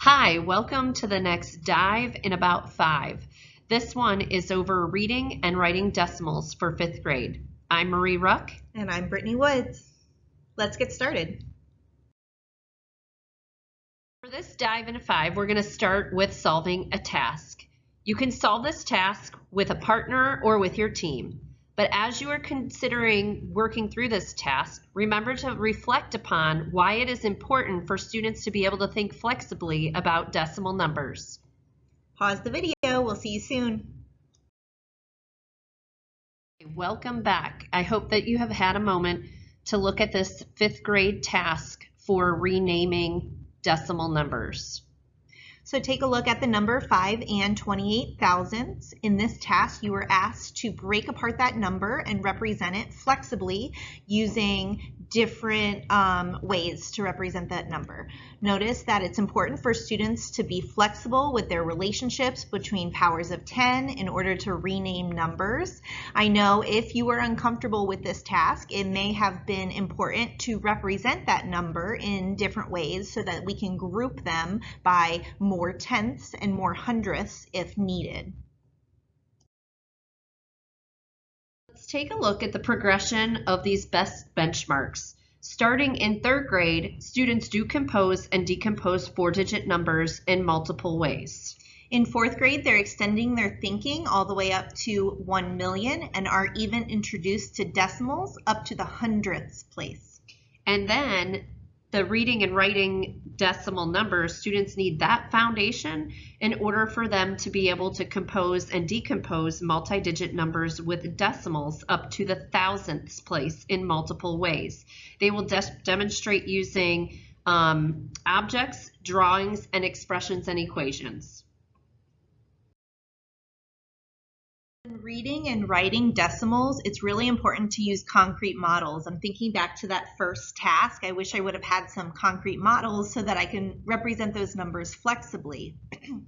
Hi, welcome to the next dive in About 5. This one is over reading and writing decimals for 5th grade. I'm Marie Ruck. And I'm Brittany Woods. Let's get started. For this dive into 5, we're going to start with solving a task. You can solve this task with a partner or with your team. But as you are considering working through this task, remember to reflect upon why it is important for students to be able to think flexibly about decimal numbers. Pause the video. We'll see you soon. Welcome back. I hope that you have had a moment to look at this 5th grade task for renaming decimal numbers. So take a look at the number 5 and 28 thousandths. In this task, you were asked to break apart that number and represent it flexibly using different ways to represent that number. Notice that it's important for students to be flexible with their relationships between powers of 10 in order to rename numbers. I know if you were uncomfortable with this task, it may have been important to represent that number in different ways so that we can group them by more tenths and more hundredths if needed. Let's take a look at the progression of these best benchmarks. Starting in 3rd grade, students do compose and decompose 4-digit numbers in multiple ways. In 4th grade, they're extending their thinking all the way up to 1 million and are even introduced to decimals up to the hundredths place. And then the reading and writing decimal numbers, students need that foundation in order for them to be able to compose and decompose multi-digit numbers with decimals up to the thousandths place in multiple ways. They will demonstrate using objects, drawings, and expressions and equations. When reading and writing decimals, it's really important to use concrete models. I'm thinking back to that first task. I wish I would have had some concrete models so that I can represent those numbers flexibly.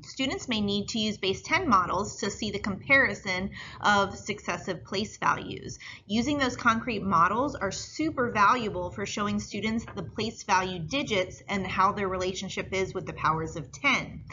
Students may need to use base 10 models to see the comparison of successive place values. Using those concrete models are super valuable for showing students the place value digits and how their relationship is with the powers of 10.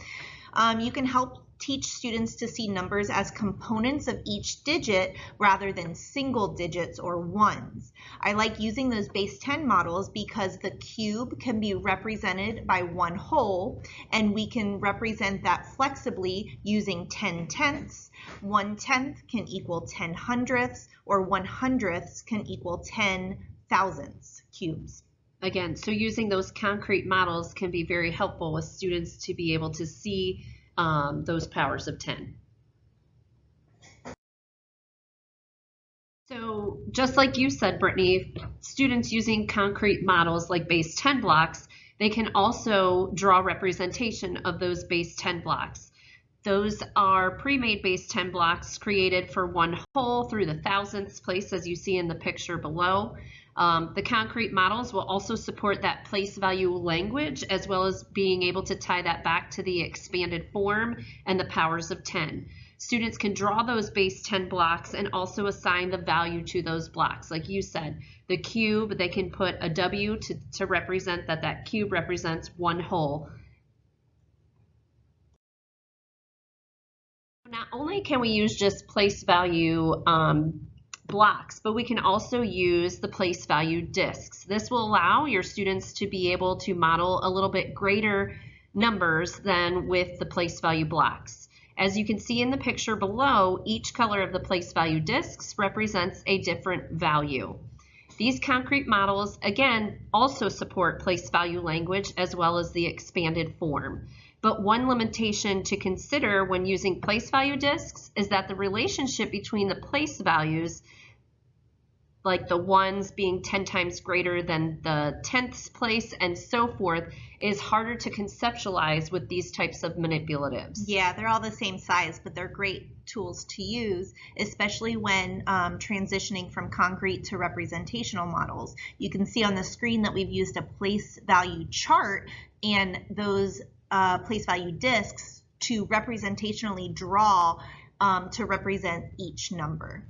You can help teach students to see numbers as components of each digit rather than single digits or ones. I like using those base 10 models because the cube can be represented by one whole, and we can represent that flexibly using 10 tenths. 1 tenth can equal 10 hundredths, or 1 hundredths can equal 10 thousandths cubes. Again, so using those concrete models can be very helpful with students to be able to see those powers of 10. So just like you said, Brittany, students using concrete models like base 10 blocks, they can also draw representation of those base 10 blocks. Those are pre-made base 10 blocks created for one whole through the thousandths place, as you see in the picture below. The concrete models will also support that place value language, as well as being able to tie that back to the expanded form and the powers of 10. Students can draw those base 10 blocks and also assign the value to those blocks. Like you said, the cube, they can put a W to represent that cube represents one whole. Not only can we use just place value blocks, but we can also use the place value discs. This will allow your students to be able to model a little bit greater numbers than with the place value blocks. As you can see in the picture below, each color of the place value discs represents a different value. These concrete models, again, also support place value language as well as the expanded form. But one limitation to consider when using place value discs is that the relationship between the place values, like the ones being 10 times greater than the tenths place and so forth, is harder to conceptualize with these types of manipulatives. Yeah, they're all the same size, but they're great tools to use, especially when transitioning from concrete to representational models. You can see on the screen that we've used a place value chart and those place value discs to representationally draw to represent each number.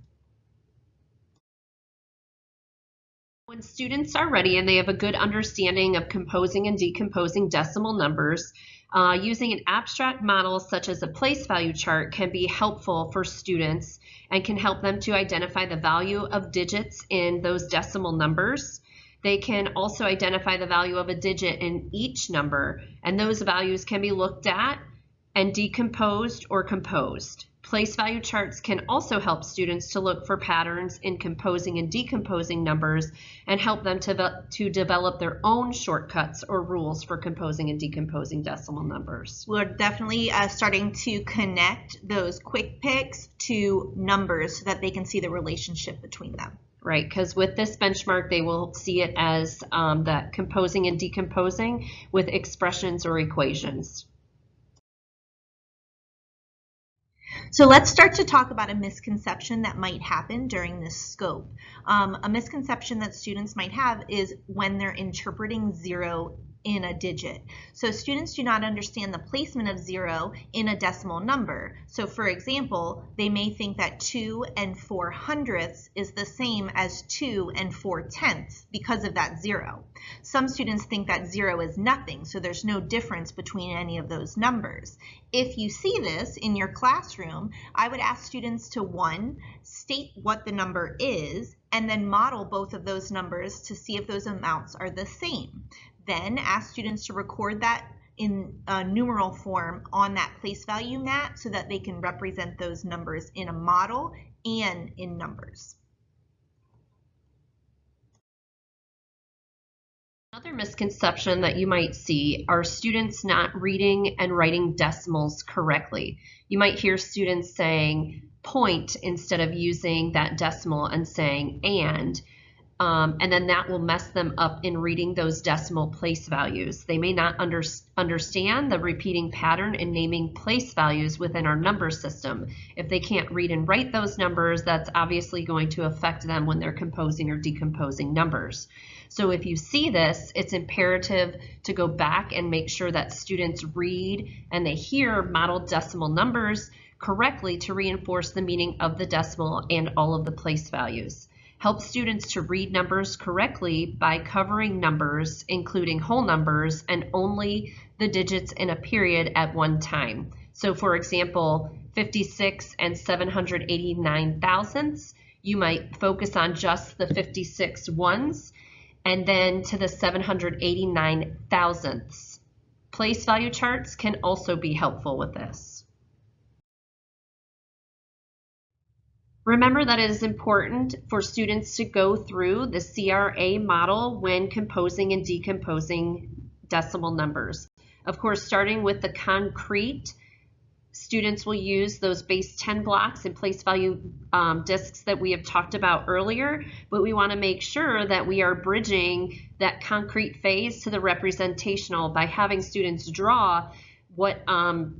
When students are ready and they have a good understanding of composing and decomposing decimal numbers, Using an abstract model such as a place value chart can be helpful for students and can help them to identify the value of digits in those decimal numbers. They can also identify the value of a digit in each number, and those values can be looked at and decomposed or composed. Place value charts can also help students to look for patterns in composing and decomposing numbers and help them to develop their own shortcuts or rules for composing and decomposing decimal numbers. We're definitely starting to connect those quick picks to numbers so that they can see the relationship between them. Right, because with this benchmark, they will see it as that composing and decomposing with expressions or equations. So let's start to talk about a misconception that might happen during this scope. A misconception that students might have is when they're interpreting 0 in a digit. So students do not understand the placement of 0 in a decimal number. So for example, they may think that 2 and 4/100ths is the same as 2 and 4/10ths because of that 0. Some students think that 0 is nothing, so there's no difference between any of those numbers. If you see this in your classroom, I would ask students to, 1, state what the number is, and then model both of those numbers to see if those amounts are the same. Then ask students to record that in a numeral form on that place value mat so that they can represent those numbers in a model and in numbers. Another misconception that you might see are students not reading and writing decimals correctly. You might hear students saying point instead of using that decimal and saying and then that will mess them up in reading those decimal place values. They may not understand the repeating pattern in naming place values within our number system. If they can't read and write those numbers, that's obviously going to affect them when they're composing or decomposing numbers. So if you see this, it's imperative to go back and make sure that students read and they hear modeled decimal numbers correctly to reinforce the meaning of the decimal and all of the place values. Help students to read numbers correctly by covering numbers, including whole numbers, and only the digits in a period at one time. So for example, 56 and 789 thousandths, you might focus on just the 56 ones, and then to the 789 thousandths. Place value charts can also be helpful with this. Remember that it is important for students to go through the CRA model when composing and decomposing decimal numbers. Of course, starting with the concrete, students will use those base 10 blocks and place value discs that we have talked about earlier, but we want to make sure that we are bridging that concrete phase to the representational by having students draw what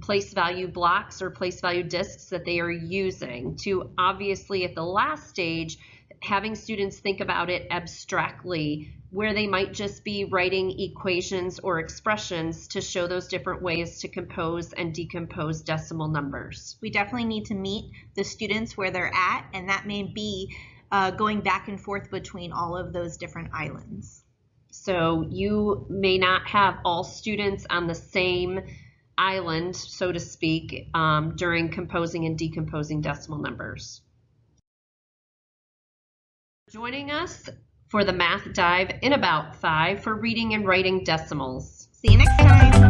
place value blocks or place value discs that they are using, to obviously at the last stage having students think about it abstractly, where they might just be writing equations or expressions to show those different ways to compose and decompose decimal numbers. We definitely need to meet the students where they're at, and that may be going back and forth between all of those different islands. So you may not have all students on the same island, so to speak, during composing and decomposing decimal numbers. Joining us for the math dive in about 5 for reading and writing decimals. See you next time.